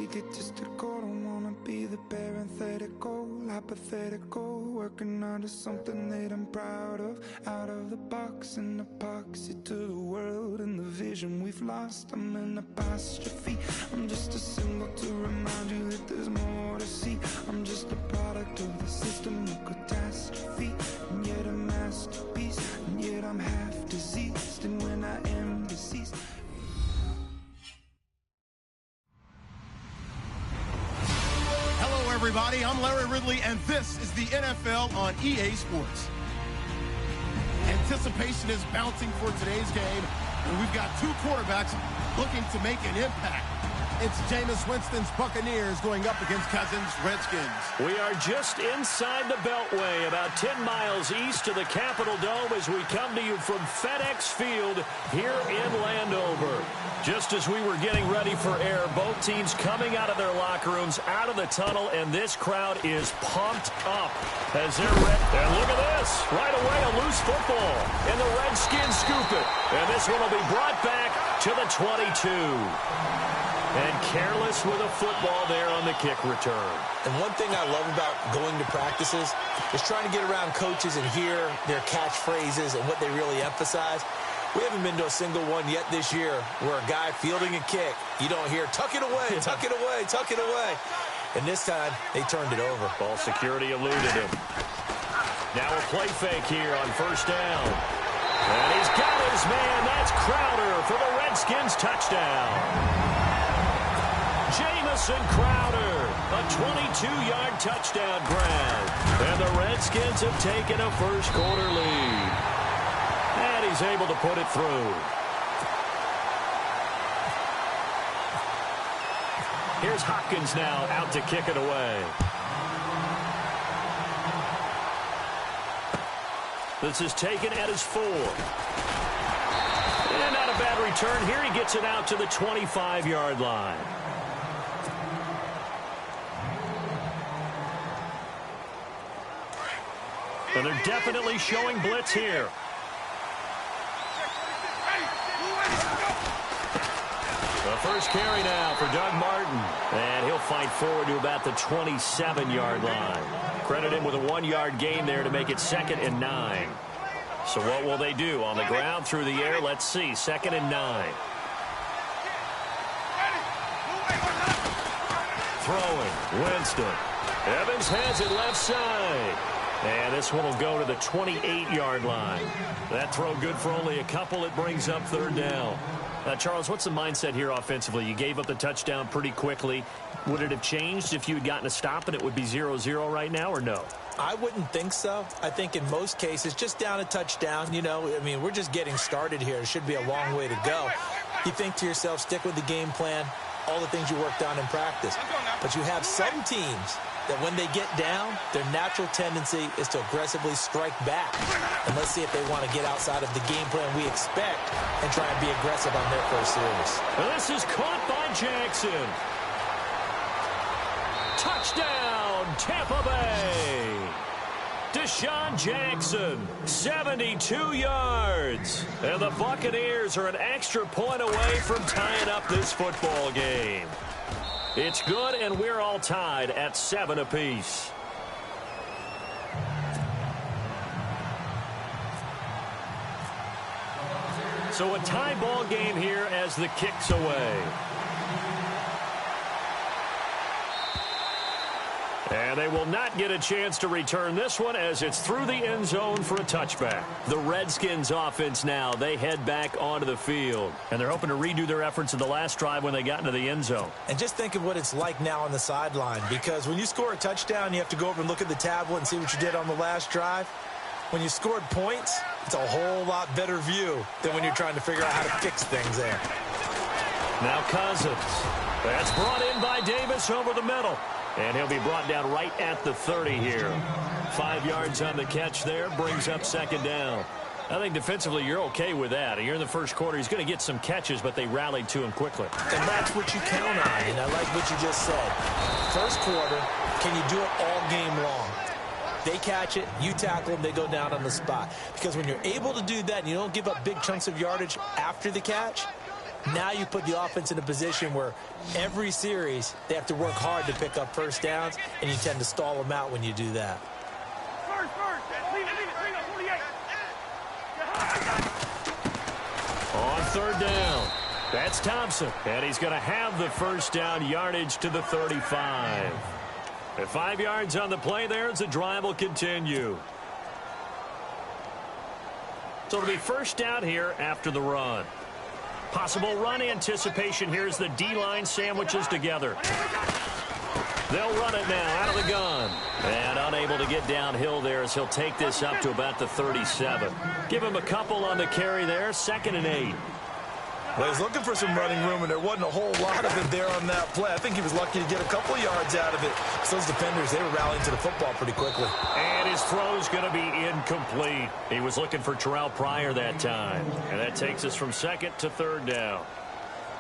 egotistical, don't wanna be the parenthetical, hypothetical, working onto something that I'm proud of, out of the box, an epoxy to the world and the vision we've lost. I'm an apostrophe, I'm just a symbol to remind you that there's more to see. I'm just a product of the system of catastrophe, and yet a masterpiece, and yet I'm half diseased, and when I am deceased. Hello, everybody. I'm Larry Ridley, and this is the NFL on EA Sports. Anticipation is bouncing for today's game, and we've got two quarterbacks looking to make an impact. It's Jameis Winston's Buccaneers going up against Cousins' Redskins. We are just inside the Beltway, about 10 miles east of the Capitol Dome as we come to you from FedEx Field here in Landover. Just as we were getting ready for air, both teams coming out of their locker rooms, out of the tunnel, and this crowd is pumped up as they're ready. And look at this. Right away, a loose football. And the Redskins scoop it. And this one will be brought back to the 22. And careless with a football there on the kick return. And one thing I love about going to practices is trying to get around coaches and hear their catchphrases and what they really emphasize. We haven't been to a single one yet this year where a guy fielding a kick, you don't hear, tuck it away, tuck it away, tuck it away. And this time, they turned it over. Ball security eluded him. Now a play fake here on first down. And he's got his man. That's Crowder for the Redskins touchdown. Jamison Crowder, a 22-yard touchdown grab. And the Redskins have taken a first-quarter lead. And he's able to put it through. Here's Hopkins now out to kick it away. This is taken at his 4. And not a bad return here. He gets it out to the 25-yard line. And they're definitely showing blitz here. The first carry now for Doug Martin. And he'll fight forward to about the 27-yard line. Credit him with a 1-yard gain there to make it 2nd and 9. So what will they do? On the ground, through the air? Let's see. 2nd and 9. Throwing. Winston. Evans has it left side. And this one will go to the 28-yard line. That throw good for only a couple. It brings up 3rd down. Charles, what's the mindset here offensively? You gave up the touchdown pretty quickly. Would it have changed if you had gotten a stop and it would be 0-0 right now, or no? I wouldn't think so. I think in most cases, just down a touchdown, you know, I mean, we're just getting started here. It should be a long way to go. You think to yourself, stick with the game plan, all the things you worked on in practice. But you have some teams that when they get down, their natural tendency is to aggressively strike back. And let's see if they want to get outside of the game plan we expect and try and be aggressive on their first series. And this is caught by Jackson. Touchdown, Tampa Bay. Deshaun Jackson, 72 yards. And the Buccaneers are an extra point away from tying up this football game. It's good, and we're all tied at 7 apiece. So a tie ball game here as the kick's away. And they will not get a chance to return this one as it's through the end zone for a touchback. The Redskins offense now, they head back onto the field. And they're hoping to redo their efforts in the last drive when they got into the end zone. And just think of what it's like now on the sideline, because when you score a touchdown, you have to go over and look at the tablet and see what you did on the last drive. When you scored points, it's a whole lot better view than when you're trying to figure out how to fix things there. Now Cousins. That's brought in by Davis over the middle. And he'll be brought down right at the 30 here. 5 yards on the catch there. Brings up 2nd down. I think defensively you're okay with that. You're in the first quarter. He's going to get some catches, but they rallied to him quickly. And that's what you count on. And I like what you just said. First quarter, can you do it all game long? They catch it, you tackle them, they go down on the spot. Because when you're able to do that and you don't give up big chunks of yardage after the catch, Now you put the offense in a position where every series they have to work hard to pick up first downs, and you tend to stall them out when you do that. On third down, that's Thompson, and he's going to have the first down, yardage to the 35. At 5 yards on the play there as the drive will continue. So it'll be first down here after the run. Possible run anticipation here as the D-line sandwiches together. They'll run it now out of the gun. And unable to get downhill there as he'll take this up to about the 37. Give him a couple on the carry there, 2nd and 8. Well, he's looking for some running room, and there wasn't a whole lot of it there on that play. I think he was lucky to get a couple of yards out of it. So those defenders, they were rallying to the football pretty quickly. And his throw's going to be incomplete. He was looking for Terrell Pryor that time. And that takes us from 2nd to 3rd down.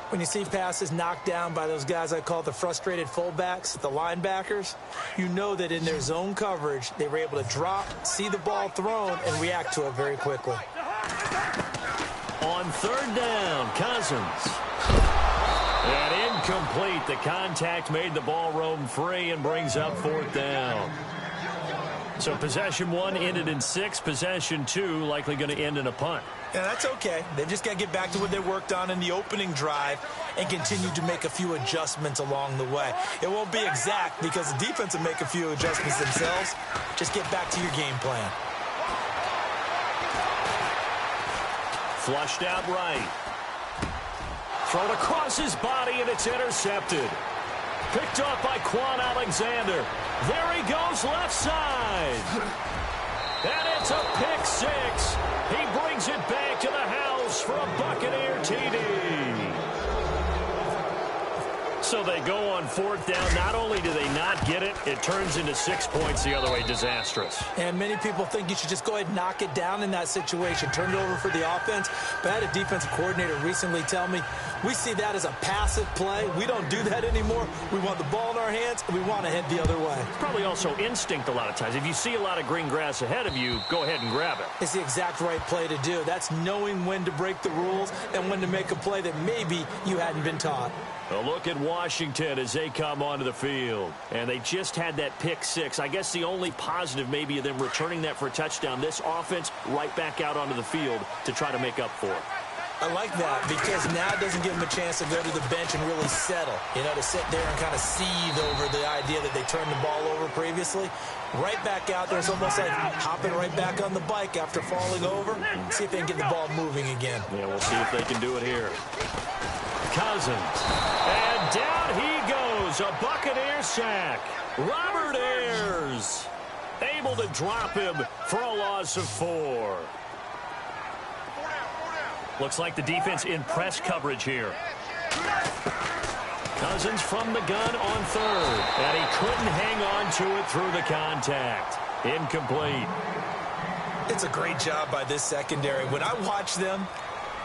When you see passes knocked down by those guys I call the frustrated fullbacks, the linebackers, you know that in their zone coverage, they were able to drop, see the ball thrown, and react to it very quickly. On 3rd down, Cousins. And incomplete. The contact made the ball roam free and brings up 4th down. So possession 1 ended in 6. Possession 2 likely going to end in a punt. Yeah, that's okay. They've just got to get back to what they worked on in the opening drive and continue to make a few adjustments along the way. It won't be exact because the defense will make a few adjustments themselves. Just get back to your game plan. Flushed out right. Thrown across his body, and it's intercepted. Picked up by Quan Alexander. There he goes left side. And it's a pick 6. He brings it back to the house for a Buccaneer TD. So they go on 4th down. Not only do they not get it, it turns into 6 points the other way. Disastrous. And many people think you should just go ahead and knock it down in that situation. Turn it over for the offense. But I had a defensive coordinator recently tell me, we see that as a passive play. We don't do that anymore. We want the ball in our hands, and we want to head the other way. Probably also instinct a lot of times. If you see a lot of green grass ahead of you, go ahead and grab it. It's the exact right play to do. That's knowing when to break the rules and when to make a play that maybe you hadn't been taught. A look at Washington as they come onto the field. And they just had that pick 6. I guess the only positive maybe of them returning that for a touchdown. This offense right back out onto the field to try to make up for it. I like that because now it doesn't give them a chance to go to the bench and really settle. You know, to sit there and kind of seethe over the idea that they turned the ball over previously. Right back out there. It's almost like hopping right back on the bike after falling over. See if they can get the ball moving again. Yeah, we'll see if they can do it here. Cousins. And down he goes. A Buccaneer sack. Robert Ayers able to drop him for a loss of 4. Looks like the defense in press coverage here. Cousins from the gun on 3rd. And he couldn't hang on to it through the contact. Incomplete. It's a great job by this secondary. When I watch them,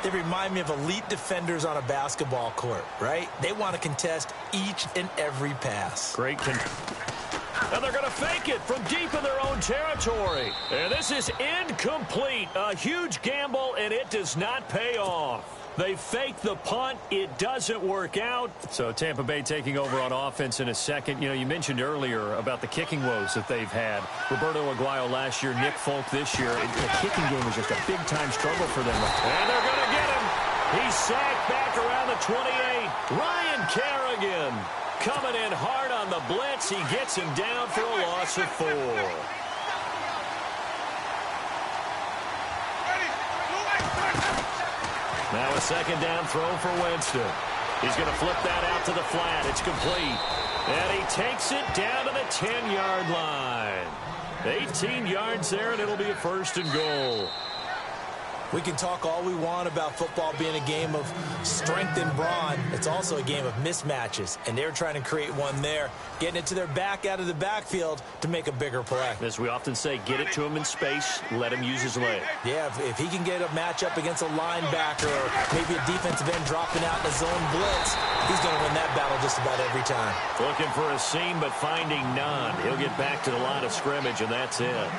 they remind me of elite defenders on a basketball court, right? They want to contest each and every pass. Great. And they're going to fake it from deep in their own territory. And this is incomplete. A huge gamble, and it does not pay off. They fake the punt. It doesn't work out. So Tampa Bay taking over on offense in a second. You know, you mentioned earlier about the kicking woes that they've had. Roberto Aguayo last year, Nick Folk this year. The kicking game was just a big-time struggle for them. And they're going to get him. He's sacked back around the 28. Ryan Kerrigan coming in hard on the blitz. He gets him down for a loss of 4. Now a 2nd down throw for Winston. He's going to flip that out to the flat. It's complete. And he takes it down to the 10-yard line. 18 yards there, and it'll be a 1st and goal. We can talk all we want about football being a game of strength and brawn. It's also a game of mismatches, and they're trying to create one there, getting it to their back out of the backfield to make a bigger play. As we often say, get it to him in space, let him use his leg. Yeah, if he can get a matchup against a linebacker or maybe a defensive end dropping out in a zone blitz, he's going to win that battle just about every time. Looking for a seam, but finding none. He'll get back to the line of scrimmage, and that's it.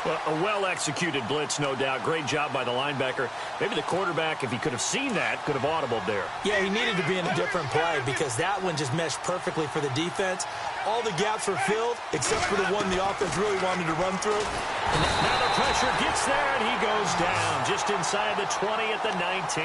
Well, a well-executed blitz, no doubt. Great job by the linebacker. Maybe the quarterback, if he could have seen that, could have audibled there. Yeah, he needed to be in a different play because that one just meshed perfectly for the defense. All the gaps were filled except for the one the offense really wanted to run through. Now the pressure gets there, and he goes down just inside the 20 at the 19.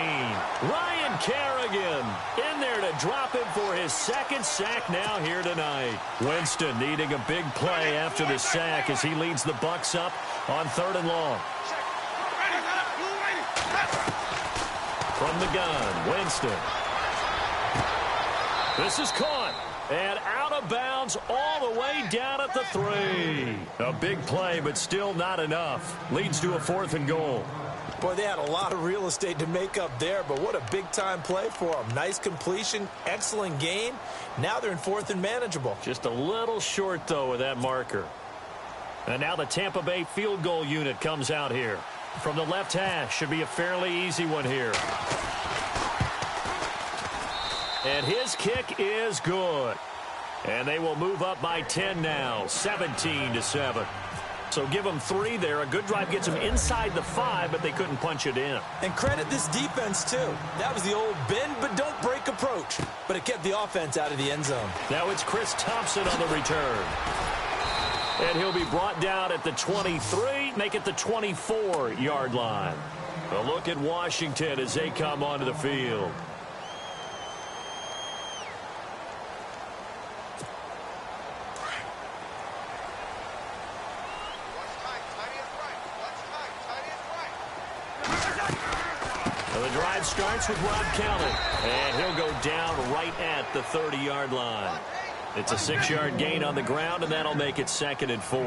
Ryan Kerrigan in there to drop him for his second sack now here tonight. Winston needing a big play after the sack as he leads the Bucs up on 3rd and long. From the gun, Winston. This is caught. And out of bounds all the way down at the 3. A big play, but still not enough. Leads to a 4th and goal. Boy, they had a lot of real estate to make up there, but what a big-time play for them. Nice completion, excellent gain. Now they're in 4th and manageable. Just a little short, though, with that marker. And now the Tampa Bay field goal unit comes out here. From the left hash, should be a fairly easy one here. And his kick is good. And they will move up by 10 now, 17-7. So give them 3 there. A good drive gets them inside the 5, but they couldn't punch it in. And credit this defense, too. That was the old bend but don't break approach. But it kept the offense out of the end zone. Now it's Chris Thompson on the return. And he'll be brought down at the 23, make it the 24-yard line. A look at Washington as they come onto the field. The drive starts with Rob Kelly, and he'll go down right at the 30-yard line. It's a 6-yard gain on the ground, and that'll make it 2nd and 4.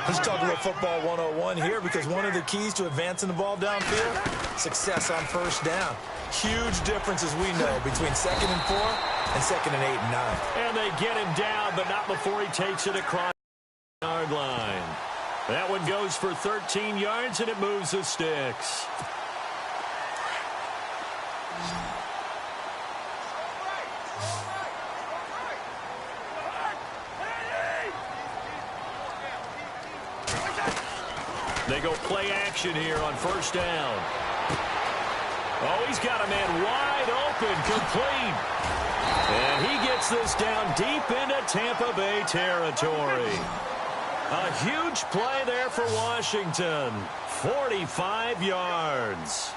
Let's talk about football 101 here, because one of the keys to advancing the ball downfield, success on 1st down. Huge difference, as we know, between 2nd and 4 and 2nd and 8 and 9. And they get him down, but not before he takes it across the yard line. That one goes for 13 yards, and it moves the sticks. They go play action here on 1st down. Oh, he's got a man wide open, complete. And he gets this down deep into Tampa Bay territory. A huge play there for Washington. 45 yards.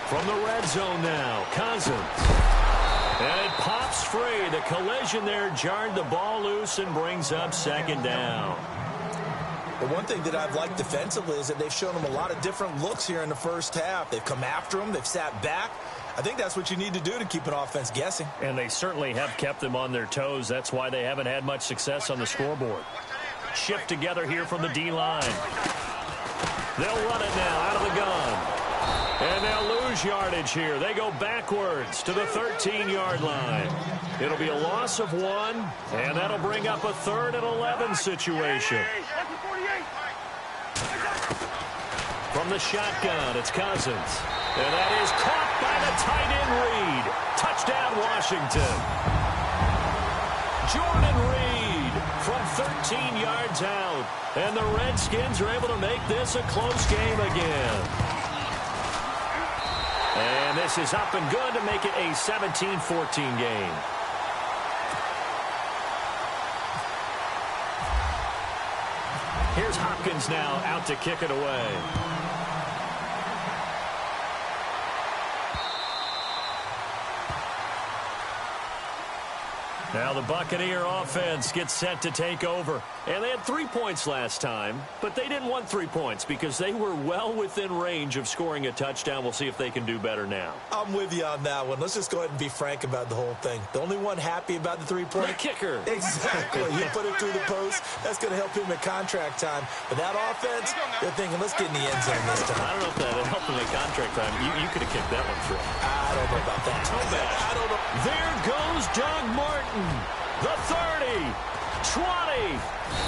From the red zone now, Cousins. And it pops free. The collision there jarred the ball loose and brings up 2nd down. The one thing that I've liked defensively is that they've shown them a lot of different looks here in the 1st half. They've come after them. They've sat back. I think that's what you need to do to keep an offense guessing. And they certainly have kept them on their toes. That's why they haven't had much success on the scoreboard. Shift together here from the D-line. They'll run it now out of the gun. And they'll lose yardage here. They go backwards to the 13-yard line. It'll be a loss of 1, and that'll bring up a 3rd and 11 situation. From the shotgun, it's Cousins. And that is caught by the tight end Reed. Touchdown, Washington. Jordan Reed from 13 yards out. And the Redskins are able to make this a close game again. And this is up and good to make it a 17-14 game. Here's Hopkins now out to kick it away. Now the Buccaneer offense gets set to take over. And they had 3 points last time, but they didn't want 3 points because they were well within range of scoring a touchdown. We'll see if they can do better now. I'm with you on that one. Let's just go ahead and be frank about the whole thing. The only one happy about the 3-point. The kicker. Exactly. You put it through the post. That's going to help him at contract time. But that offense, they're thinking, let's get in the end zone this time. I don't know if that helped him at contract time. You could have kicked that one through. I don't know about that. Too bad. I don't know. There goes Doug Martin. The 30, 20,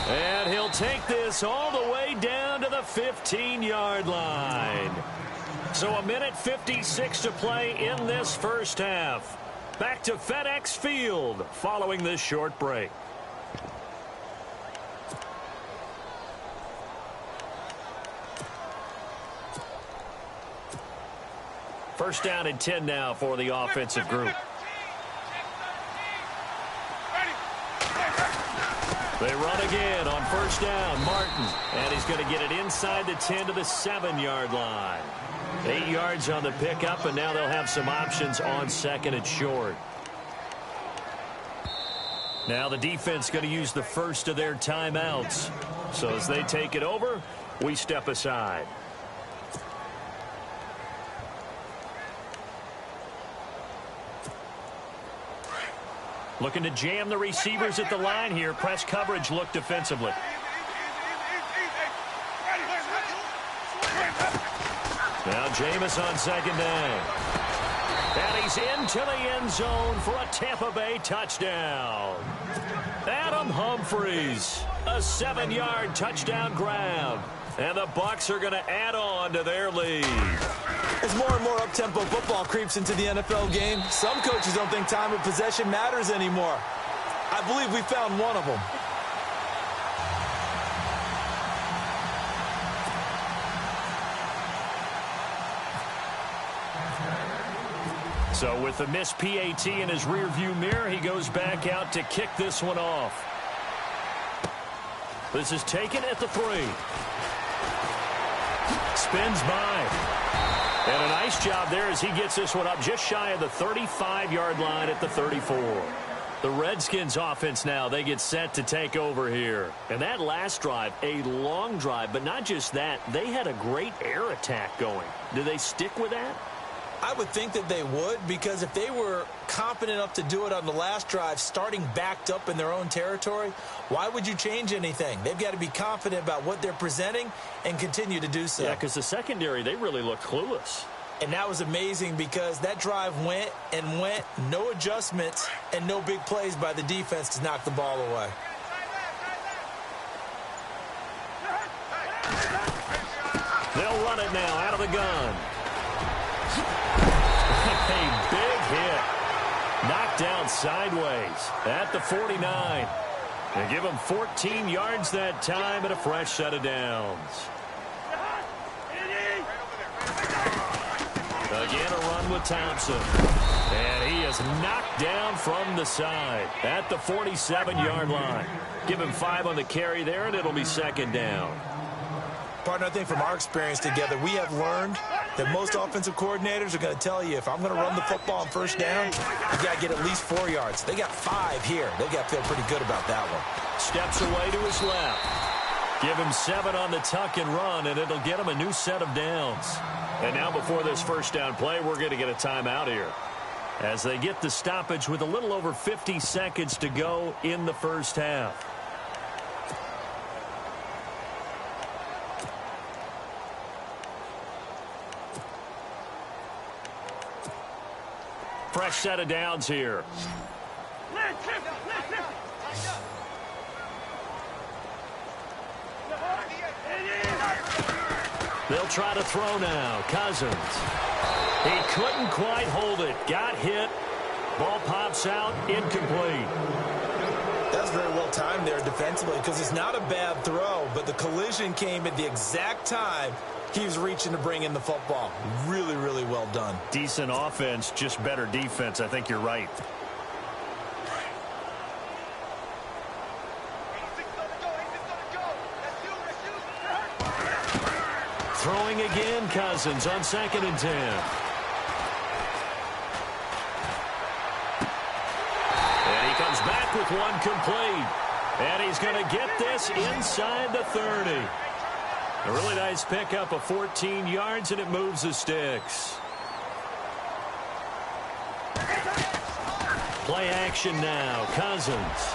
and he'll take this all the way down to the 15-yard line. So a minute 56 to play in this 1st half. Back to FedEx Field following this short break. First down and 10 now for the offensive group. They run again on first down. Martin. And he's going to get it inside the 10 to the 7-yard line. 8 yards on the pickup, and now they'll have some options on second and short. Now the defense going to use the first of their timeouts. So as they take it over, we step aside. Looking to jam the receivers at the line here. Press coverage look defensively. Now Jameis on second down. And he's into the end zone for a Tampa Bay touchdown. Adam Humphries, a 7-yard touchdown grab. And the Bucs are going to add on to their lead. As more and more up-tempo football creeps into the NFL game, some coaches don't think time of possession matters anymore. I believe we found one of them. So with the missed PAT in his rearview mirror, he goes back out to kick this one off. This is taken at the 3. Spins by. And a nice job there as he gets this one up just shy of the 35-yard line at the 34. The Redskins offense now, they get set to take over here. And that last drive, a long drive, but not just that, they had a great air attack going. Do they stick with that? I would think that they would, because if they were confident enough to do it on the last drive, starting backed up in their own territory, why would you change anything? They've got to be confident about what they're presenting and continue to do so. Yeah, because the secondary, they really look clueless. And that was amazing because that drive went and went, no adjustments, and no big plays by the defense to knock the ball away. They'll run it now out of the gun. A big hit. Knocked down sideways at the 49. They give him 14 yards that time and a fresh set of downs. Again, a run with Thompson. And he is knocked down from the side at the 47-yard line. Give him 5 on the carry there, and it'll be second down. Partner, I think from our experience together, we have learned that most offensive coordinators are going to tell you, if I'm going to run the football on first down, you got to get at least 4 yards. They got 5 here. They got to feel pretty good about that one. Steps away to his left. Give him 7 on the tuck and run, and it'll get him a new set of downs. And now before this first down play, we're going to get a timeout here, as they get the stoppage with a little over 50 seconds to go in the first half. Fresh set of downs here. They'll try to throw now. Cousins. He couldn't quite hold it. Got hit. Ball pops out. Incomplete. That's very well timed there defensively, because it's not a bad throw, but the collision came at the exact time he was reaching to bring in the football. Really, really well done. Decent offense, just better defense. I think you're right. Throwing again, Cousins on 2nd and 10. And he comes back with one complete. And he's going to get this inside the 30. A really nice pickup of 14 yards, and it moves the sticks. Play action now. Cousins.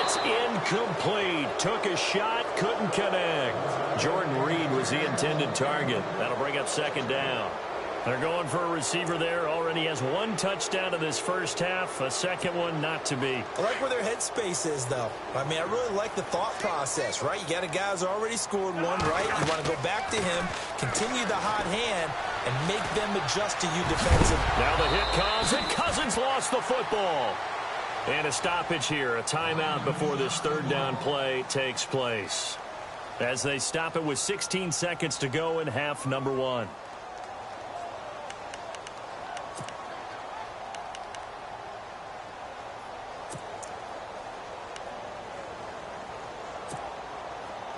It's incomplete. Took a shot, couldn't connect. Jordan Reed was the intended target. That'll bring up second down. They're going for a receiver there. Already has 1 touchdown in this first half. A second one not to be. I like where their headspace is, though. I mean, I really like the thought process, right? You got a guy who's already scored one, right? You want to go back to him, continue the hot hand, and make them adjust to you defensively. Now the hit comes, and Cousins lost the football. And a stoppage here, a timeout before this third down play takes place, as they stop it with 16 seconds to go in half number 1.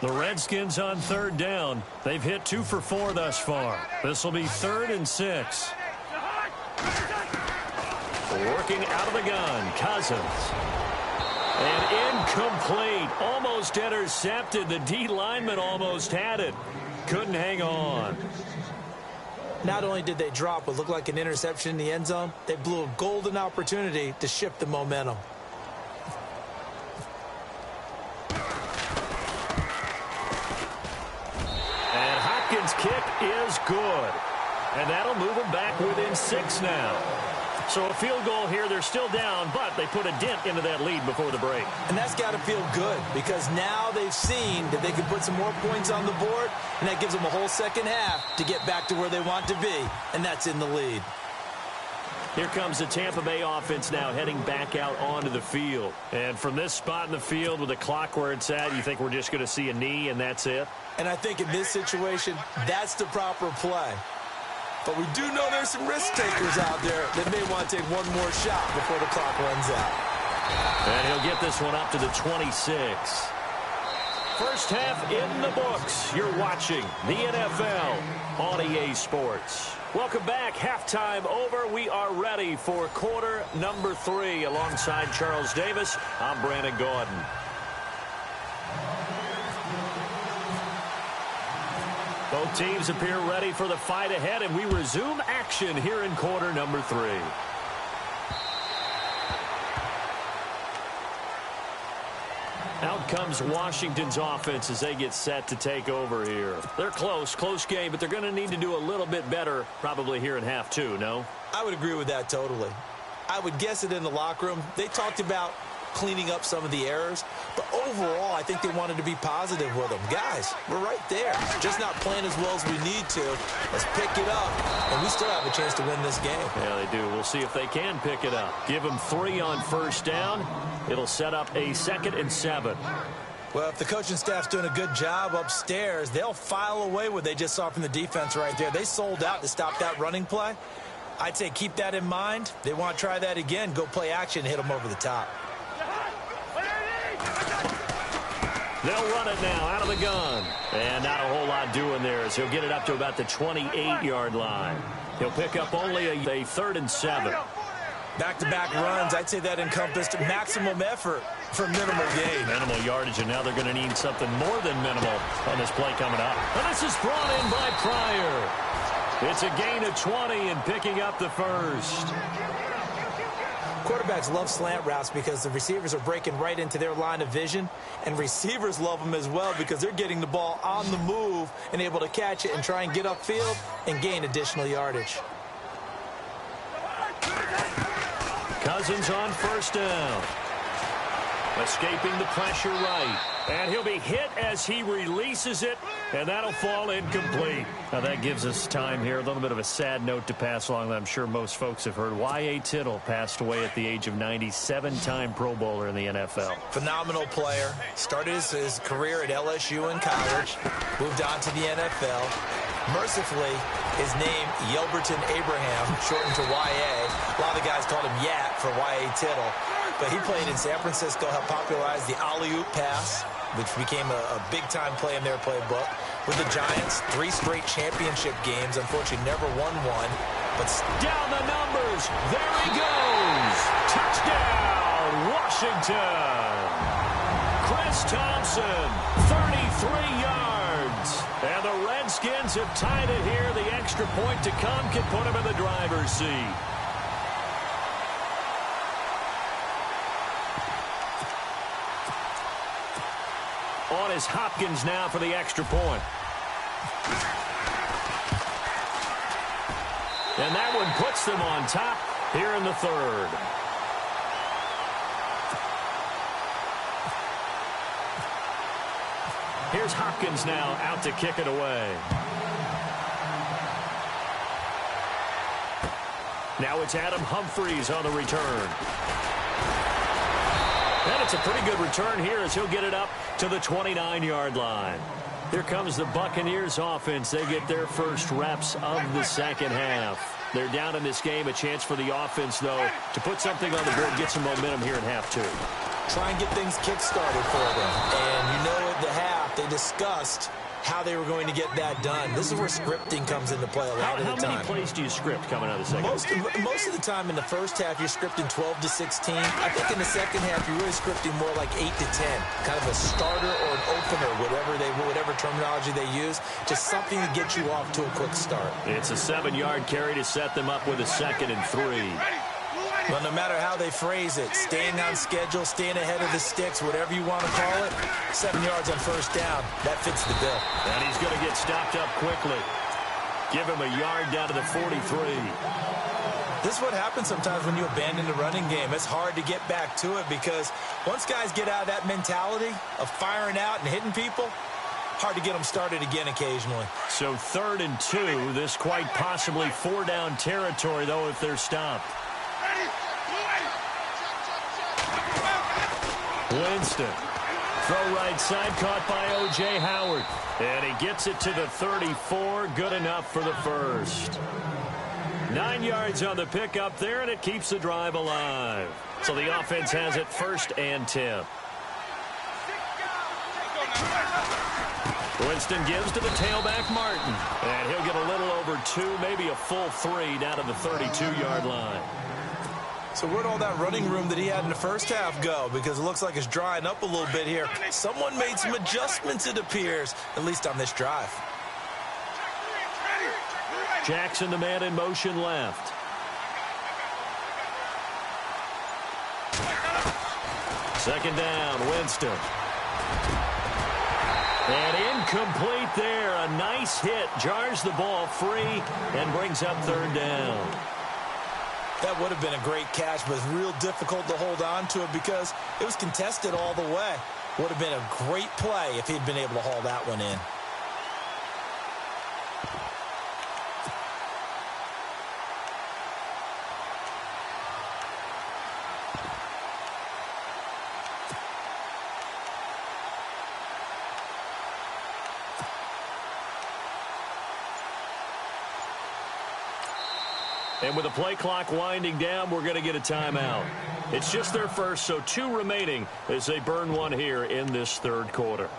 The Redskins on third down. They've hit 2 for 4 thus far. This will be 3rd and 6. Working out of the gun, Cousins. And incomplete. Almost intercepted. The D lineman almost had it. Couldn't hang on. Not only did they drop what looked like an interception in the end zone, they blew a golden opportunity to shift the momentum. And Hopkins' kick is good. And that'll move them back within 6 now. So a field goal here, they're still down, but they put a dent into that lead before the break. And that's got to feel good because now they've seen that they can put some more points on the board, and that gives them a whole second half to get back to where they want to be, and that's in the lead. Here comes the Tampa Bay offense now heading back out onto the field. And from this spot in the field with the clock where it's at, you think we're just going to see a knee and that's it? And I think in this situation, that's the proper play. But we do know there's some risk takers out there that may want to take one more shot before the clock runs out. And he'll get this one up to the 26. First half in the books. You're watching the NFL on EA Sports. Welcome back. Halftime over. We are ready for quarter number 3. Alongside Charles Davis, I'm Brandon Gordon. Both teams appear ready for the fight ahead, and we resume action here in quarter number 3. Out comes Washington's offense as they get set to take over here. They're close game, but they're going to need to do a little bit better probably here in half 2, no? I would agree with that totally. I would guess it in the locker room. They talked about cleaning up some of the errors, but overall I think they wanted to be positive with them. Guys, we're right there, just not playing as well as we need to. Let's pick it up, and we still have a chance to win this game. Yeah, they do. We'll see if they can pick it up. Give them 3 on first down. It'll set up a 2nd and 7. Well, if the coaching staff's doing a good job upstairs, they'll file away what they just saw from the defense right there. They sold out to stop that running play. I'd say keep that in mind. They want to try that again, go play action, hit them over the top. They'll run it now out of the gun. And not a whole lot doing there as he'll get it up to about the 28-yard line. He'll pick up only a 3rd and 7. Back-to-back runs, I'd say that encompassed maximum effort for minimal gain. Minimal yardage, and now they're going to need something more than minimal on this play coming up. And this is brought in by Pryor. It's a gain of 20 and picking up the first. Quarterbacks love slant routes because the receivers are breaking right into their line of vision, and receivers love them as well because they're getting the ball on the move and able to catch it and try and get upfield and gain additional yardage. Cousins on first down. Escaping the pressure right. And he'll be hit as he releases it, and that'll fall incomplete. Now that gives us time here. A little bit of a sad note to pass along that I'm sure most folks have heard. Y.A. Tittle passed away at the age of 90, 7-time Pro Bowler in the NFL. Phenomenal player. Started his career at LSU in college. Moved on to the NFL. Mercifully, his name, Yelberton Abraham, shortened to Y.A. A lot of the guys called him Yat for Y.A. Tittle. But he played in San Francisco, helped popularize the alley-oop pass, which became a big-time play in their playbook. With the Giants, 3 straight championship games. Unfortunately, never won one. But down the numbers. There he goes. Touchdown, Washington. Chris Thompson, 33 yards. And the Redskins have tied it here. The extra point to come can put them in the driver's seat. On is Hopkins now for the extra point. And that one puts them on top here in the 3rd. Here's Hopkins now out to kick it away. Now it's Adam Humphries on the return. And it's a pretty good return here as he'll get it up to the 29-yard line. Here comes the Buccaneers offense. They get their first reps of the second half. They're down in this game. A chance for the offense, though, to put something on the board, get some momentum here in half 2. Try and get things kick-started for them. And you know at the half, they discussed how they were going to get that done. This is where scripting comes into play a lot of the time. How many plays do you script coming out of the second half? Most of the time in the first half, you're scripting 12 to 16. I think in the second half, you're really scripting more like 8 to 10. Kind of a starter or an opener, whatever terminology they use. Just something to get you off to a quick start. It's a 7-yard carry to set them up with a 2nd and 3. Well, no matter how they phrase it, staying on schedule, staying ahead of the sticks, whatever you want to call it, 7 yards on first down, that fits the bill. And he's going to get stopped up quickly. Give him a yard down to the 43. This is what happens sometimes when you abandon the running game. It's hard to get back to it because once guys get out of that mentality of firing out and hitting people, hard to get them started again occasionally. So 3rd and 2, this quite possibly 4-down territory, though, if they're stopped. Winston. Throw right side, caught by O.J. Howard. And he gets it to the 34. Good enough for the first. 9 yards on the pickup there, and it keeps the drive alive. So the offense has it 1st and 10. Winston gives to the tailback, Martin. And he'll get a little over 2, maybe a full 3 down to the 32-yard line. So where'd all that running room that he had in the first half go? Because it looks like it's drying up a little bit here. Someone made some adjustments, it appears, at least on this drive. Jackson, the man in motion left. Second down, Winston. And incomplete there. A nice hit. Jars the ball free and brings up 3rd down. That would have been a great catch, but it's real difficult to hold on to it because it was contested all the way. Would have been a great play if he'd been able to haul that one in. And with the play clock winding down, we're going to get a timeout. It's just their first, so 2 remaining as they burn one here in this 3rd quarter.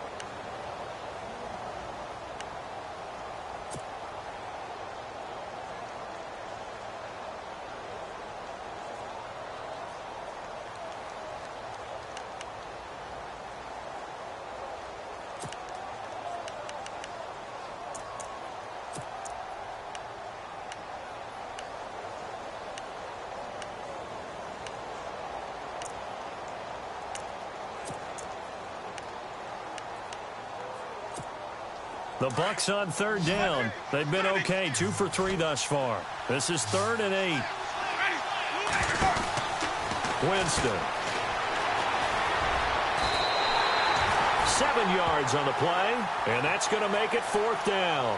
The Bucs on 3rd down. They've been okay, 2 for 3 thus far. This is 3rd and 8. Winston. 7 yards on the play, and that's going to make it 4th down.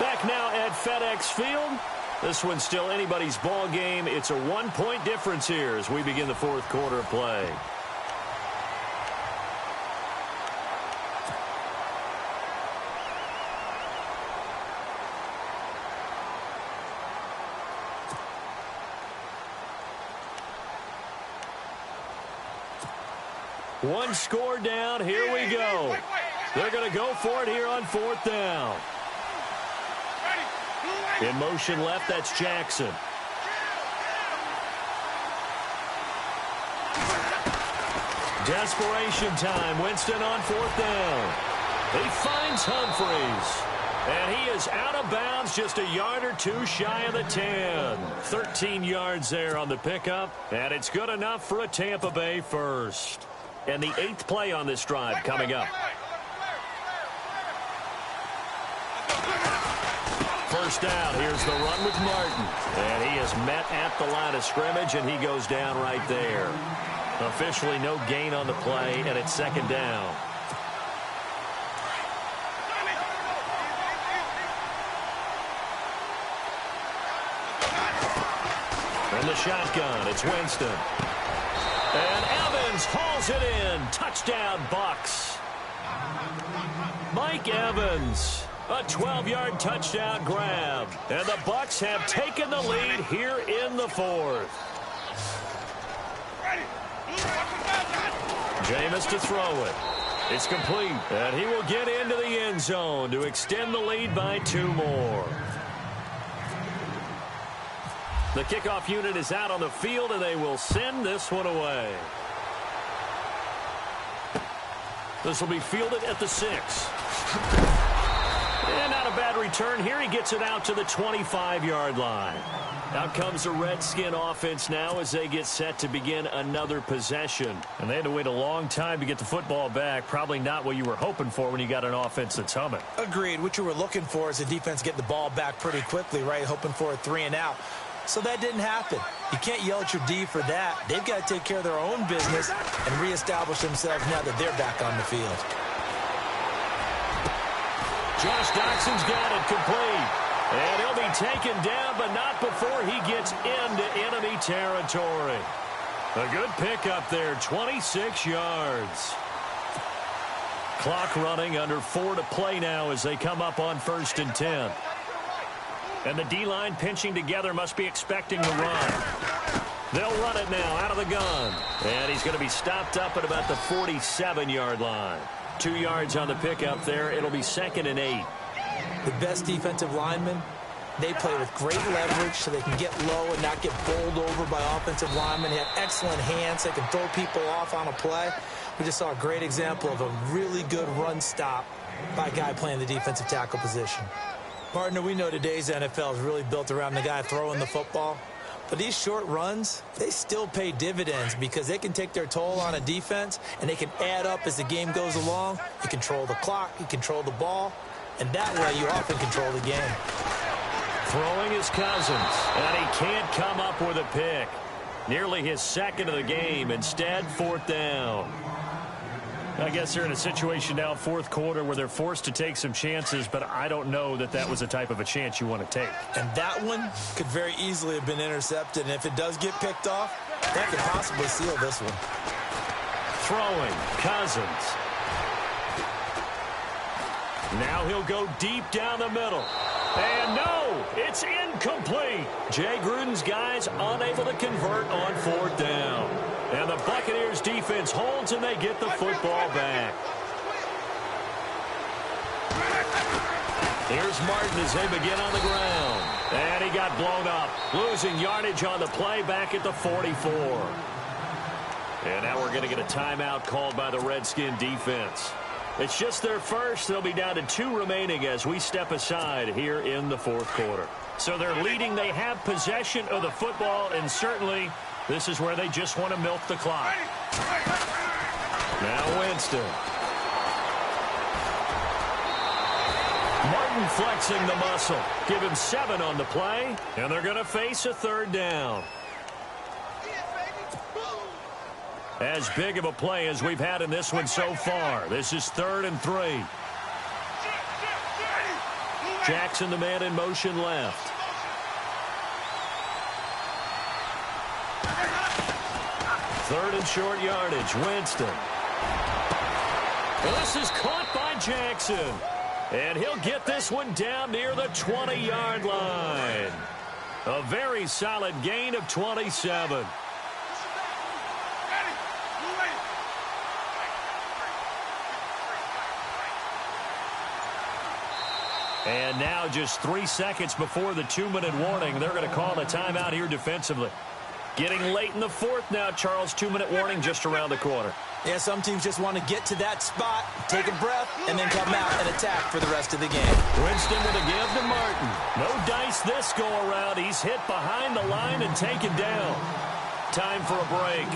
Back now at FedEx Field. This one's still anybody's ball game. It's a 1-point difference here as we begin the 4th quarter of play. One score down. Here we go. They're going to go for it here on 4th down. In motion left, that's Jackson. Desperation time. Winston on 4th down. He finds Humphreys. And he is out of bounds, just a yard or 2 shy of the 10. 13 yards there on the pickup. And it's good enough for a Tampa Bay first. And the 8th play on this drive coming up. First down, here's the run with Martin. And he is met at the line of scrimmage, and he goes down right there. Officially no gain on the play, and it's second down. From the shotgun, it's Winston. And Evans hauls it in. Touchdown, Bucs. Mike Evans, a 12-yard touchdown grab. And the Bucs have taken the lead here in the fourth. Jameis to throw it. It's complete. And he will get into the end zone to extend the lead by 2 more. The kickoff unit is out on the field, and they will send this one away. This will be fielded at the 6. And not a bad return here. He gets it out to the 25-yard line. Out comes the Redskin offense now as they get set to begin another possession. And they had to wait a long time to get the football back. Probably not what you were hoping for when you got an offense that's humming. Agreed. What you were looking for is the defense getting the ball back pretty quickly, right? Hoping for a 3 and out. So that didn't happen. You can't yell at your D for that. They've got to take care of their own business and reestablish themselves now that they're back on the field. Josh Doxson's got it complete. And he'll be taken down, but not before he gets into enemy territory. A good pickup there, 26 yards. Clock running, under 4 to play now as they come up on 1st and 10. And the D-line pinching together, must be expecting the run. They'll run it now out of the gun. And he's going to be stopped up at about the 47-yard line. 2 yards on the pickup there. It'll be 2nd and 8. The best defensive linemen, they play with great leverage so they can get low and not get bowled over by offensive linemen. They have excellent hands. They can throw people off on a play. We just saw a great example of a really good run stop by a guy playing the defensive tackle position. Partner, we know today's NFL is really built around the guy throwing the football. But these short runs, they still pay dividends because they can take their toll on a defense and they can add up as the game goes along. You control the clock, you control the ball, and that way you often control the game. Throwing is Cousins, and he can't come up with a pick. Nearly his 2nd of the game. Instead, 4th down. I guess they're in a situation now, 4th quarter, where they're forced to take some chances, but I don't know that that was the type of a chance you want to take. And that one could very easily have been intercepted, and if it does get picked off, that could possibly seal this one. Throwing, Cousins. Now he'll go deep down the middle. And no, it's incomplete. Jay Gruden's guys unable to convert on 4th down. And the Buccaneers defense holds, and they get the football back. Here's Martin as they begin on the ground. And he got blown up, losing yardage on the play back at the 44. And now we're going to get a timeout called by the Redskin defense. It's just their first. They'll be down to 2 remaining as we step aside here in the 4th quarter. So they're leading. They have possession of the football, and certainly this is where they just want to milk the clock. Now Winston. Martin flexing the muscle. Give him 7 on the play, and they're going to face a 3rd down. As big of a play as we've had in this one so far. This is 3rd and 3. Jackson, the man in motion left. Third and short yardage, Winston. Well, this is caught by Jackson. And he'll get this one down near the 20-yard line. A very solid gain of 27. And now just 3 seconds before the 2-minute warning, they're going to call a timeout here defensively. Getting late in the 4th now, Charles. 2-minute warning just around the corner. Yeah, some teams just want to get to that spot, take a breath, and then come out and attack for the rest of the game. Winston with a give to Martin. No dice this go-around. He's hit behind the line and taken down. Time for a break.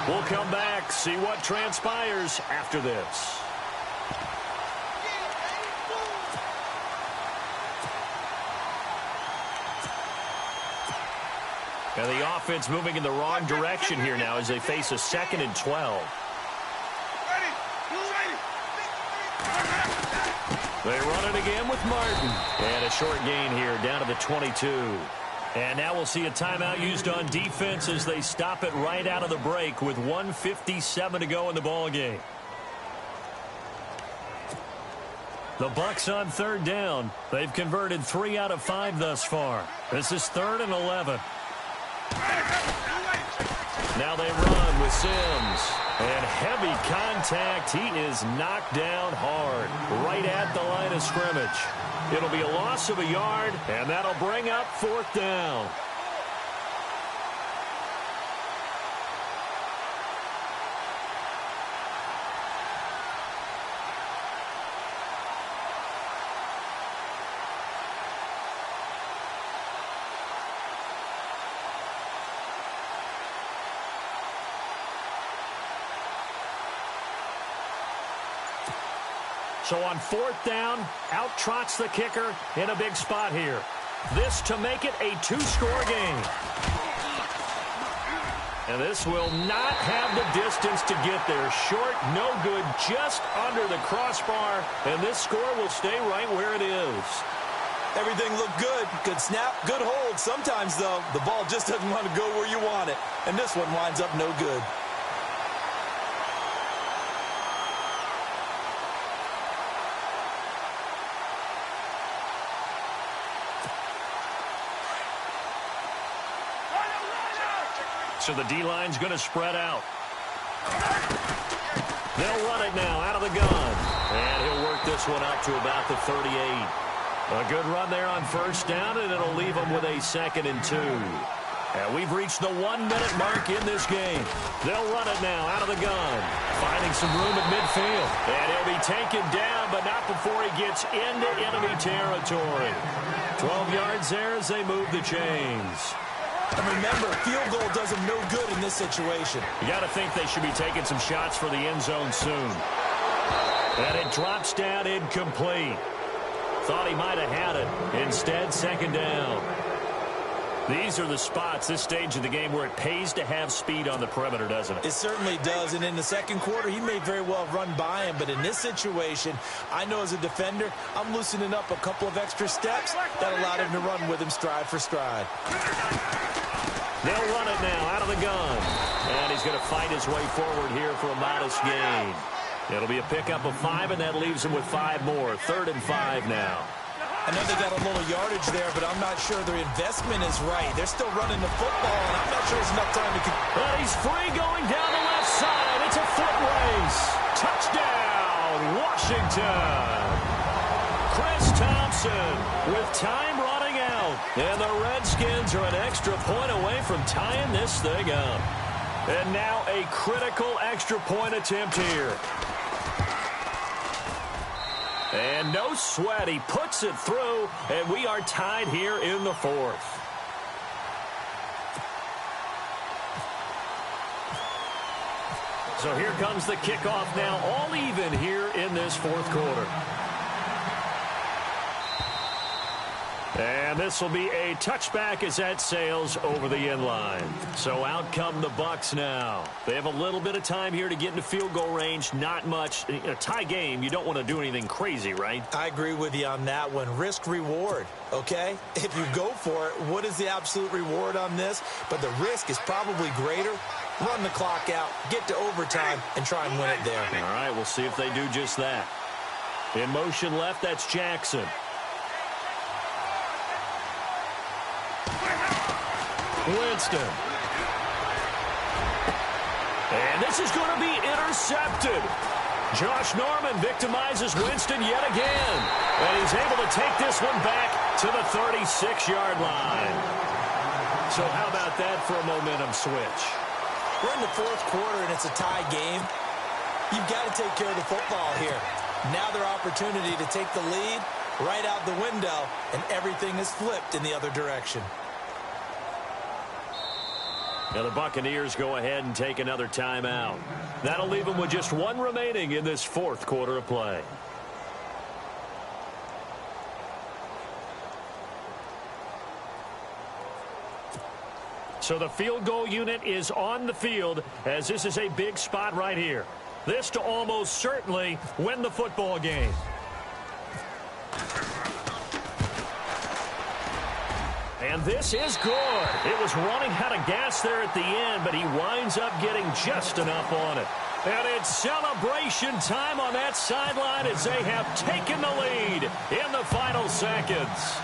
We'll come back, see what transpires after this. And the offense moving in the wrong direction here now as they face a 2nd and 12. They run it again with Martin. And a short gain here down to the 22. And now we'll see a timeout used on defense as they stop it right out of the break with 1:57 to go in the ballgame. The Bucs on 3rd down. They've converted 3 out of 5 thus far. This is 3rd and 11. Now they run with Sims. And heavy contact. He is knocked down hard right at the line of scrimmage. It'll be a loss of a yard, and that'll bring up 4th down. So on 4th down, out trots the kicker in a big spot here. This to make it a 2-score game. And this will not have the distance to get there. Short, no good, just under the crossbar. And this score will stay right where it is. Everything looked good. Good snap, good hold. Sometimes, though, the ball just doesn't want to go where you want it. And this one winds up no good. So the D-line's going to spread out. They'll run it now out of the gun. And he'll work this one up to about the 38. A good run there on 1st down, and it'll leave them with a 2nd and 2. And we've reached the 1-minute mark in this game. They'll run it now out of the gun. Finding some room at midfield. And he'll be taken down, but not before he gets into enemy territory. 12 yards there as they move the chains. And remember, field goal does them no good in this situation. You got to think they should be taking some shots for the end zone soon. And it drops down incomplete. Thought he might have had it. Instead, 2nd down. These are the spots, this stage of the game, where it pays to have speed on the perimeter, doesn't it? It certainly does. And in the 2nd quarter, he may very well run by him. But in this situation, I know as a defender, I'm loosening up a couple of extra steps that allowed him to run with him stride for stride. They'll run it now out of the gun. And he's going to fight his way forward here for a modest gain. It'll be a pickup of 5, and that leaves him with 5 more. 3rd and 5 now. I know they got a little yardage there, but I'm not sure their investment is right. They're still running the football, and I'm not sure there's enough time to... But he's free going down the left side. It's a foot race. Touchdown, Washington. Chris Thompson with time running out. And the Redskins are an extra point away from tying this thing up. And now a critical extra point attempt here. And no sweat. He puts it through, and we are tied here in the 4th. So here comes the kickoff now, all even here in this 4th quarter. And this will be a touchback as that sails over the end line. So out come the Bucs now. They have a little bit of time here to get into field goal range. Not much. In a tie game, you don't want to do anything crazy, right? I agree with you on that one. Risk reward, okay? If you go for it, what is the absolute reward on this? But the risk is probably greater. Run the clock out, get to overtime, and try and win it there. All right, we'll see if they do just that. In motion left, that's Jackson. Winston. And this is going to be intercepted. Josh Norman victimizes Winston yet again. And he's able to take this one back to the 36-yard line. So how about that for a momentum switch? We're in the 4th quarter, and it's a tie game. You've got to take care of the football here. Now their opportunity to take the lead right out the window, and everything is flipped in the other direction. Now the Buccaneers go ahead and take another timeout. That'll leave them with just 1 remaining in this 4th quarter of play. So the field goal unit is on the field as this is a big spot right here. This to almost certainly win the football game. And this is good. It was running out of gas there at the end, but he winds up getting just enough on it. And it's celebration time on that sideline as they have taken the lead in the final seconds.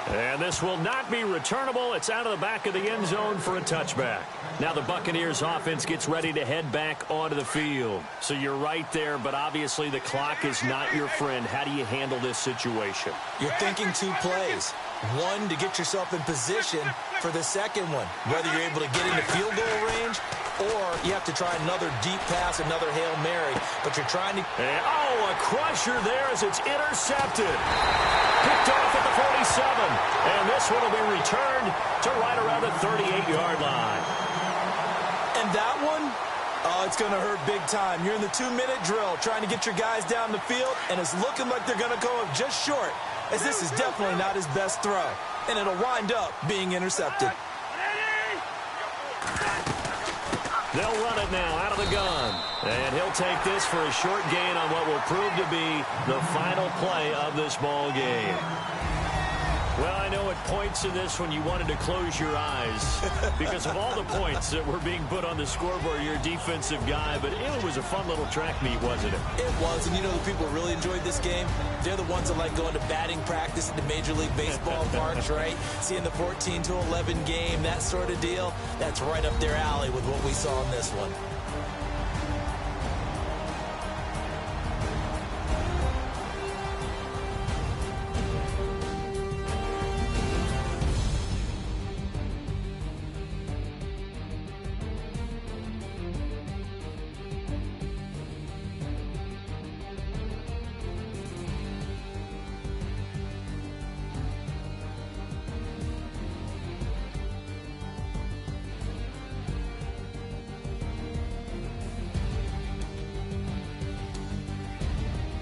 And this will not be returnable. It's out of the back of the end zone for a touchback. Now the Buccaneers offense gets ready to head back onto the field. So you're right there, but obviously the clock is not your friend. How do you handle this situation? You're thinking 2 plays. One, to get yourself in position for the second one, whether you're able to get into field goal range or you have to try another deep pass, another Hail Mary, but you're trying to... a crusher there as it's intercepted. Picked off at the 47, and this one will be returned to right around the 38-yard line. And that one, it's going to hurt big time. You're in the 2-minute drill trying to get your guys down the field, and it's looking like they're going to come up just short, as this is definitely not his best throw, and it'll wind up being intercepted. They'll run it now out of the gun. And he'll take this for a short gain on what will prove to be the final play of this ball game. Well, I know at points in this when you wanted to close your eyes because of all the points that were being put on the scoreboard. You're a defensive guy, but it was a fun little track meet, wasn't it? It was, and you know the people who really enjoyed this game? They're the ones that like going to batting practice in the Major League Baseball parks, right? Seeing the 14-11 game, that sort of deal, that's right up their alley with what we saw in this one.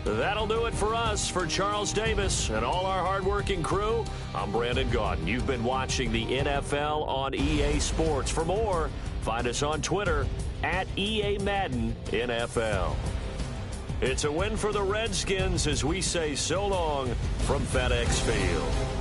That'll do it for us. For Charles Davis and all our hardworking crew, I'm Brandon Gaudin. You've been watching the NFL on EA Sports. For more, find us on Twitter at EA Madden NFL. It's a win for the Redskins as we say so long from FedEx Field.